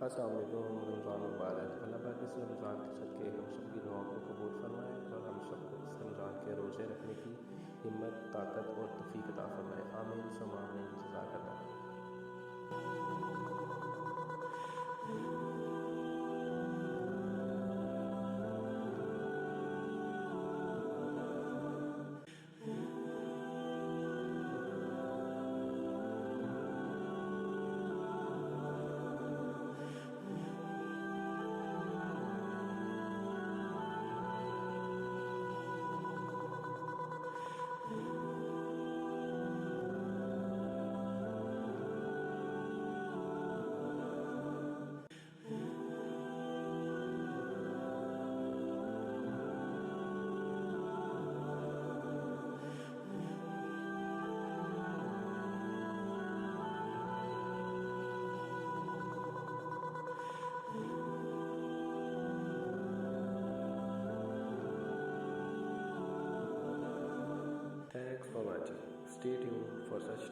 अस्सलाम वालेकुम। रमज़ान मुबारक। अल्लाह पाक इस रमज़ान के सदक़े हम सब की दुआओं को कबूल फ़रमाए और हम सबको इस रमज़ान के रोज़े रखने की हिम्मत, ताकत और तौफ़ीक़ अता फ़रमाए। आमीन सुम्मा आमीन। जज़ाकल्लाह। Thanks for watching. Stay tuned for such